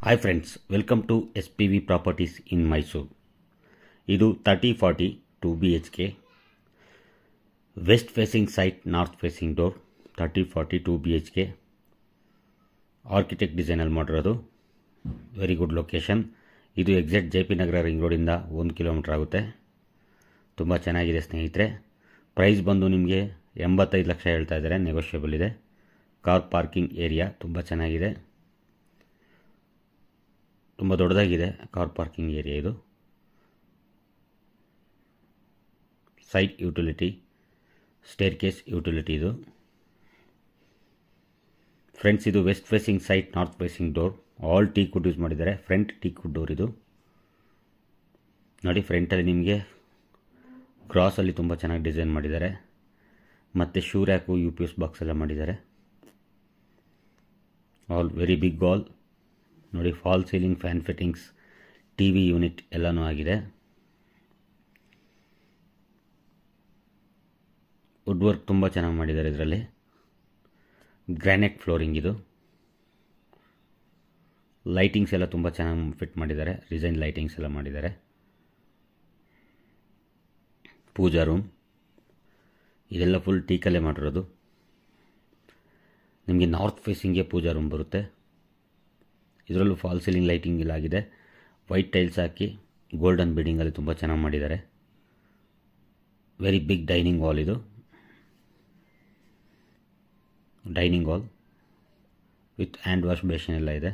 Hi friends, welcome to SPV Properties in Mysore. ಇದು 3040 2 BHK west facing site, north facing door, 3040 2 BHK architect ಡಿಸೈನಲ್ಲಿ ಮಾಡಿರೋದು. Very good location. ಇದು exact JP Nagar ring ರೋಡಿಂದ 1 kilometre ಆಗುತ್ತೆ. ತುಂಬ ಚೆನ್ನಾಗಿದೆ ಸ್ನೇಹಿತರೆ. ಪ್ರೈಸ್ ಬಂದು ನಿಮಗೆ 85 ಲಕ್ಷ ಹೇಳ್ತಾ ಇದ್ದಾರೆ, ನೆಗೋಷಿಯಬಲ್ ಇದೆ. ಕಾರ್ ಪಾರ್ಕಿಂಗ್ ಏರಿಯಾ ತುಂಬ ಚೆನ್ನಾಗಿದೆ, ತುಂಬ ದೊಡ್ಡದಾಗಿದೆ ಕಾರ್ ಪಾರ್ಕಿಂಗ್ ಏರಿಯಾ. ಇದು site utility, staircase utility. ಇದು ಫ್ರೆಂಡ್ಸ್, ಇದು west facing site, north facing door, all teak wood use ಮಾಡಿದ್ದಾರೆ. ಫ್ರಂಟ್ ಟೀಕ್ ವುಡ್ ಡೋರ್ ಇದು ನೋಡಿ. ಫ್ರಂಟಲ್ಲಿ ನಿಮಗೆ ಕ್ರಾಸಲ್ಲಿ ತುಂಬ ಚೆನ್ನಾಗಿ ಡಿಸೈನ್ ಮಾಡಿದ್ದಾರೆ, ಮತ್ತು ಶೂ ರ್ಯಾಕು, UPS ಬಾಕ್ಸ್ ಎಲ್ಲ ಮಾಡಿದ್ದಾರೆ. ಆಲ್ ವೆರಿ ಬಿಗ್ ಆಲ್ ನೋಡಿ. Fall ceiling, fan fittings, TV unit ಎಲ್ಲನೂ ಆಗಿದೆ. ವುಡ್ ವರ್ಕ್ ತುಂಬ ಚೆನ್ನಾಗಿ ಮಾಡಿದ್ದಾರೆ. ಇದರಲ್ಲಿ ಗ್ರಾನೈಟ್ ಫ್ಲೋರಿಂಗ್. ಇದು ಲೈಟಿಂಗ್ಸ್ ಎಲ್ಲ ತುಂಬ ಚೆನ್ನಾಗಿ ಫಿಟ್ ಮಾಡಿದ್ದಾರೆ, ಡಿಸೈನ್ ಲೈಟಿಂಗ್ಸ್ ಎಲ್ಲ ಮಾಡಿದ್ದಾರೆ. ಪೂಜಾ ರೂಮ್ ಇದೆಲ್ಲ ಫುಲ್ ಟೀಕಲ್ಲೇ ಮಾಡಿರೋದು. ನಿಮಗೆ ನಾರ್ತ್ ಫೇಸಿಂಗ್ಗೆ ಪೂಜಾ ರೂಮ್ ಬರುತ್ತೆ. ಇದರಲ್ಲೂ ಫಾಲ್ ಸೀಲಿಂಗ್ ಲೈಟಿಂಗ್ ಇಲ್ಲ ಆಗಿದೆ. ವೈಟ್ ಟೈಲ್ಸ್ ಹಾಕಿ ಗೋಲ್ಡನ್ ಬಿಲ್ಡಿಂಗಲ್ಲಿ ತುಂಬ ಚೆನ್ನಾಗಿ ಮಾಡಿದ್ದಾರೆ. Very big dining hall. ಇದು dining hall with hand wash basin ಎಲ್ಲ ಇದೆ.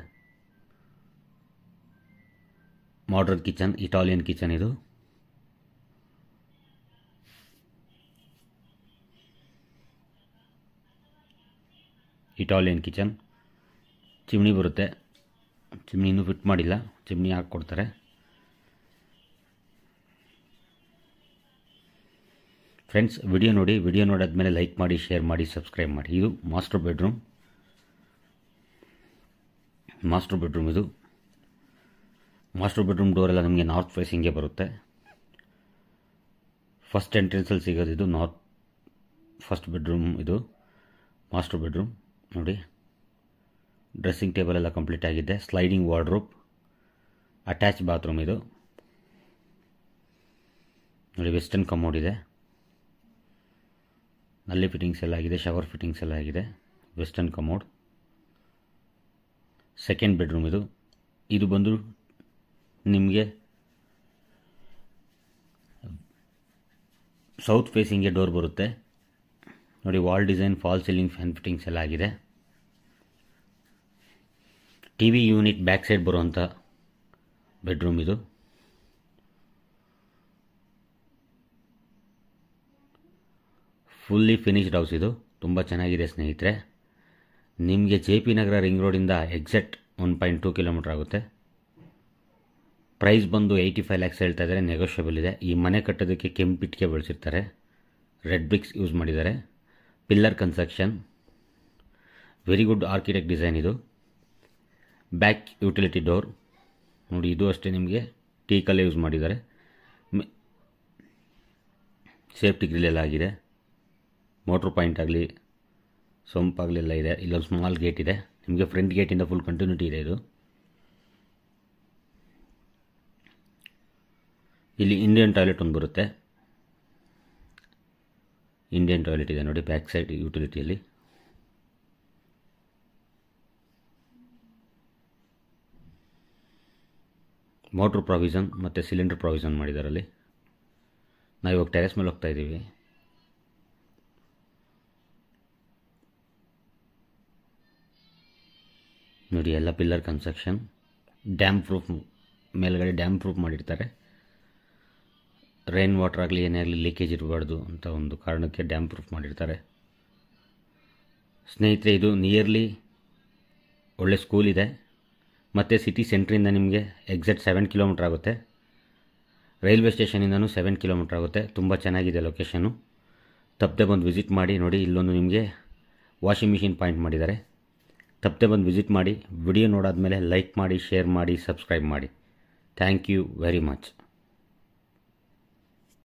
Modern kitchen, Italian kitchen. ಇದು ಇಟಾಲಿಯನ್ ಕಿಚನ್. ಚಿಮ್ನಿ ಬರುತ್ತೆ. ಚಿಮ್ನಿ ಇನ್ನೂ ಫಿಟ್ ಮಾಡಿಲ್ಲ, ಚಿಮ್ನಿ ಹಾಕ್ಕೊಡ್ತಾರೆ. ಫ್ರೆಂಡ್ಸ್, ವಿಡಿಯೋ ನೋಡಿ. ವಿಡಿಯೋ ನೋಡಾದ್ಮೇಲೆ ಲೈಕ್ ಮಾಡಿ, ಶೇರ್ ಮಾಡಿ, ಸಬ್ಸ್ಕ್ರೈಬ್ ಮಾಡಿ. ಇದು ಮಾಸ್ಟರ್ ಬೆಡ್ರೂಮ್. ಇದು ಮಾಸ್ಟರ್ ಬೆಡ್ರೂಮ್ ಡೋರೆಲ್ಲ ನಮಗೆ ನಾರ್ತ್ ಫೇಸಿಂಗ್ಗೆ ಬರುತ್ತೆ. ಫಸ್ಟ್ ಎಂಟ್ರೆನ್ಸಲ್ಲಿ ಸಿಗೋದು ಇದು ಫಸ್ಟ್ ಬೆಡ್ರೂಮ್. ಇದು ಮಾಸ್ಟರ್ ಬೆಡ್ರೂಮ್ ನೋಡಿ. ಡ್ರೆಸ್ಸಿಂಗ್ ಟೇಬಲ್ ಎಲ್ಲ ಕಂಪ್ಲೀಟ್ ಆಗಿದೆ. Sliding wardrobe, attach bathroom. ಇದು ನೋಡಿ. ವೆಸ್ಟರ್ನ್ ಕಮೋಡ್ ಇದೆ, ನಲ್ಲಿ ಫಿಟ್ಟಿಂಗ್ಸ್ ಎಲ್ಲ ಆಗಿದೆ, ಶವರ್ ಫಿಟ್ಟಿಂಗ್ಸ್ ಎಲ್ಲ ಆಗಿದೆ. Western commode. Second bedroom. ಇದು ಬಂದು ನಿಮಗೆ ಸೌತ್ ಫೇಸಿಂಗ್ಗೆ ಡೋರ್ ಬರುತ್ತೆ ನೋಡಿ. Wall design, fall ceiling, fan fittings ಎಲ್ಲ ಆಗಿದೆ. TV ಯೂನಿಟ್ ಬ್ಯಾಕ್ ಸೈಡ್ ಬರುವಂಥ ಬೆಡ್ರೂಮ್. ಇದು ಫುಲ್ಲಿ ಫಿನಿಶ್ಡ್ ಹೌಸ್. ಇದು ತುಂಬ ಚೆನ್ನಾಗಿದೆ ಸ್ನೇಹಿತರೆ. ನಿಮಗೆ JP ನಗರ ರಿಂಗ್ ರೋಡಿಂದ ಎಕ್ಸಾಕ್ಟ್ 1.2 ಕಿಲೋಮೀಟರ್ ಆಗುತ್ತೆ. ಪ್ರೈಸ್ ಬಂದು 85 ಲ್ಯಾಕ್ಸ್ ಹೇಳ್ತಾ ಇದ್ದಾರೆ, ನೆಗೋಷಿಯಬಲ್ ಇದೆ. ಈ ಮನೆ ಕಟ್ಟೋದಕ್ಕೆ ಕೆಂಪಿಟ್ಟಿಗೆ ಬಳಸಿರ್ತಾರೆ, ರೆಡ್ ಬ್ರಿಕ್ಸ್ ಯೂಸ್ ಮಾಡಿದ್ದಾರೆ. Pillar construction, very good architect design. ಇದು ಬ್ಯಾಕ್ ಯುಟಿಲಿಟಿ ಡೋರ್ ನೋಡಿ. ಇದು ಅಷ್ಟೇ ನಿಮಗೆ ಟೀಕಲ್ಲೇ ಯೂಸ್ ಮಾಡಿದ್ದಾರೆ. ಸೇಫ್ಟಿ ಗ್ರಿಲ್ ಎಲ್ಲ ಆಗಿದೆ. ಮೋಟ್ರ್ ಪಾಯಿಂಟ್ ಆಗಲಿ, ಸೊಂಪಾಗಲಿ ಎಲ್ಲ ಇದೆ. ಇಲ್ಲೊಂದು ಸ್ಮಾಲ್ ಗೇಟ್ ಇದೆ ನಿಮಗೆ. ಫ್ರಂಟ್ ಗೇಟಿಂದ ಫುಲ್ ಕಂಟಿನ್ಯೂಟಿ ಇದೆ. ಇದು ಇಲ್ಲಿ ಇಂಡಿಯನ್ ಟಾಯ್ಲೆಟ್ ಒಂದು ಬರುತ್ತೆ. ಇಂಡಿಯನ್ ಟಾಯ್ಲೆಟ್ ಇದೆ ನೋಡಿ ಬ್ಯಾಕ್ ಸೈಡ್ ಯುಟಿಲಿಟಿಯಲ್ಲಿ. ಮೋಟ್ರ್ ಪ್ರಾವಿಷನ್ ಮತ್ತು ಸಿಲಿಂಡರ್ ಪ್ರಾವಿಷನ್ ಮಾಡಿದಾರಲ್ಲಿ. ನಾವು ಇವಾಗ ಟೆರೆಸ್ ಮೇಲೆ ಹೋಗ್ತಾ ಇದ್ದೀವಿ. ನೋಡಿ, ಎಲ್ಲ ಪಿಲ್ಲರ್ ಕನ್ಸ್ಟ್ರಕ್ಷನ್. ಡ್ಯಾಮ್ ಪ್ರೂಫ್, ಮೇಲ್ಗಡೆ ಡ್ಯಾಮ್ ಪ್ರೂಫ್ ಮಾಡಿರ್ತಾರೆ. ರೈನ್ ವಾಟರ್ ಆಗಲಿ ಏನೇ ಆಗಲಿ ಲೀಕೇಜ್ ಇರಬಾರ್ದು ಅಂತ ಒಂದು ಕಾರಣಕ್ಕೆ ಡ್ಯಾಮ್ ಪ್ರೂಫ್ ಮಾಡಿರ್ತಾರೆ. ಸ್ನೇಹಿತರೆ, ಇದು ನಿಯರ್ಲಿ ಒಳ್ಳೆ ಸ್ಕೂಲ್ ಇದೆ, ಮತ್ತು ಸಿಟಿ ಸೆಂಟ್ರಿಂದ ನಿಮಗೆ ಎಕ್ಸಾಕ್ಟ್ 7 ಕಿಲೋಮೀಟರ್ ಆಗುತ್ತೆ. ರೈಲ್ವೆ ಸ್ಟೇಷನಿಂದನೂ 7 ಕಿಲೋಮೀಟರ್ ಆಗುತ್ತೆ. ತುಂಬ ಚೆನ್ನಾಗಿದೆ ಲೊಕೇಶನ್ನು. ತಪ್ಪದೆ ಬಂದು ವಿಸಿಟ್ ಮಾಡಿ. ನೋಡಿ, ಇಲ್ಲೊಂದು ನಿಮಗೆ ವಾಷಿಂಗ್ ಮಿಷಿನ್ ಪಾಯಿಂಟ್ ಮಾಡಿದ್ದಾರೆ. ತಪ್ಪದೆ ಬಂದು ವಿಸಿಟ್ ಮಾಡಿ. ವಿಡಿಯೋ ನೋಡಾದ್ಮೇಲೆ ಲೈಕ್ ಮಾಡಿ, ಶೇರ್ ಮಾಡಿ, ಸಬ್ಸ್ಕ್ರೈಬ್ ಮಾಡಿ. Thank you very much.